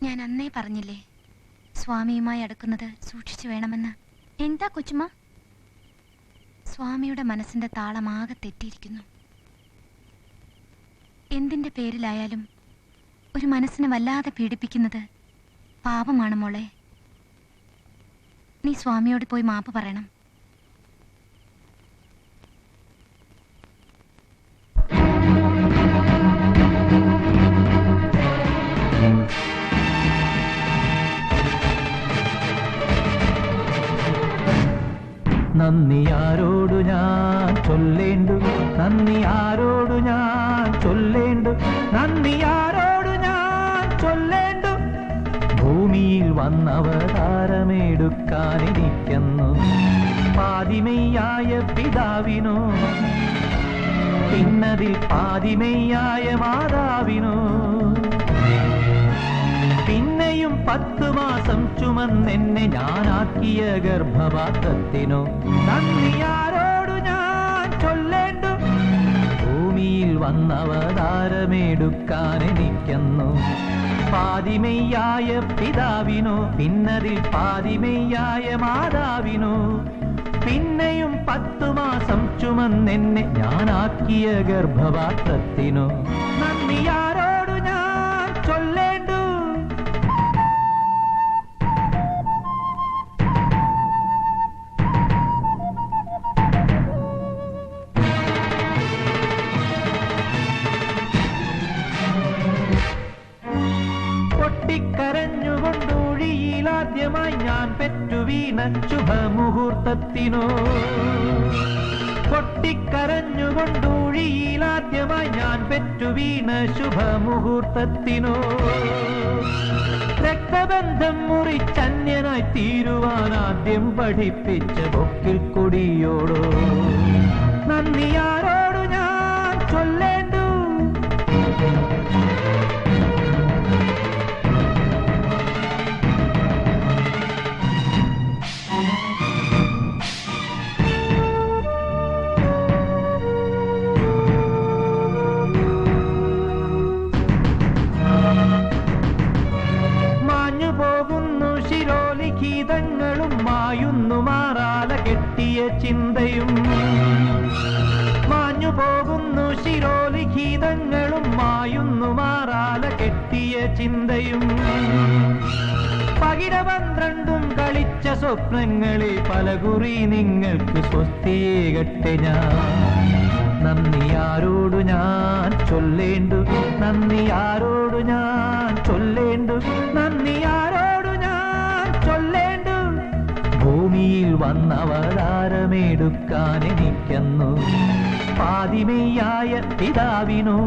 ഞാൻ അന്നേ പറഞ്ഞില്ലേ സ്വാമിയുമായി അടുക്കുന്നത് സൂക്ഷിച്ചു വേണമെന്ന്. എന്താ കൊച്ചുമ്മ? സ്വാമിയുടെ മനസ്സിന്റെ താളമാകെ തെറ്റിയിരിക്കുന്നു. എന്തിന്റെ പേരിലായാലും ഒരു മനസ്സിനെ വല്ലാതെ പീഡിപ്പിക്കുന്നത് പാപമാണ് മോളെ. നീ സ്വാമിയോട് പോയി മാപ്പ് പറയണം. നന്ദി ആരോടു ഞാൻ ചൊല്ലേണ്ടു, നന്ദി ആരോടു ഞാൻ ചൊല്ലേണ്ടു, നന്ദി ആരോടു ഞാൻ ചൊല്ലേണ്ടു. ഭൂമിയിൽ വന്നവതാരമെടുക്കാനിരിക്കുന്നു പാതിമെയ്യായ പിതാവിനോ, പിന്നതിൽ പാതിമെയ്യായ മാതാവിനോ, പിന്നെയും 10 മാസം ചുമന്നെന്നെ ഞാനാക്കിയ ഗർഭപാത്രത്തിനോ നന്ദി ആരോടു ഞാൻ ചൊല്ലേണ്ടു. ഭൂമിയിൽ വന്നവതാരമെടുക്കാനെനിക്കുന്നു പാതിമെയ്യായ പിതാവിനോ, പിന്നതിൽ പാതിമെയ്യായ മാതാവിനോ, പിന്നെയും 10 മാസം ചുമന്നെന്നെ ഞാനാക്കിയ ഗർഭപാത്രത്തിനോ നന്ദി ആരോടു ഞാൻ ചൊല്ലേണ്ടു. പൊട്ടിക്കരഞ്ഞുകൊണ്ടൊഴിയിലാദ്യമായി ഞാൻ പെറ്റു വീണ ശുഭമുഹൂർത്തത്തിനോ, പൊട്ടിക്കരഞ്ഞുകൊണ്ടൊഴിയിലാദ്യമായി ഞാൻ പെറ്റു വീണ ശുഭമുഹൂർത്തത്തിനോ, രക്തബന്ധം മുറിച്ചന്യനായി തീരുവാൻ ആദ്യം പഠിപ്പിച്ച പൊക്കിൽ കൊടിയോടോ നന്ദി ആരോടു ഞാൻ ചൊല്ലേണ്ടു. ഗീതങ്ങളും മായുന്നു മാറാല കെട്ടിയ ചിന്തയും, മാഞ്ഞു പോകുന്നു ശിരോലിഖിതങ്ങളും മായുന്നു മാറാല കെട്ടിയ ചിന്തയും. പകിട 12 കളിച്ച സ്വപ്നങ്ങളെ പലകുറി നിങ്ങൾക്ക് സ്വസ്തിയേകട്ടെ ഞാൻ. നന്ദി ആരോടു ഞാൻ ചൊല്ലേണ്ടു, നന്ദി ആരോടു ഞാൻ ചൊല്ലേണ്ടു, നന്ദി ആരോടു ഞാൻ ചൊല്ലേണ്ടു. ഭൂമിയിൽ വന്നവതാരമെടുക്കാനെനിക്കുന്നു പാതിമെയ്യായ പിതാവിനോ,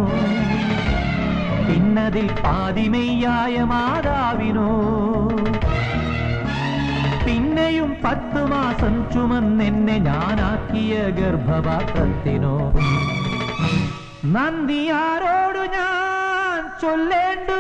പിന്നതിൽ പാതിമെയ്യായ മാതാവിനോ, പിന്നെയും 10 മാസം ചുമന്നെന്നെ ഞാനാക്കിയ ഗർഭപാത്രത്തിനോ നന്ദി ആരോടു ഞാൻ ചൊല്ലേണ്ടു.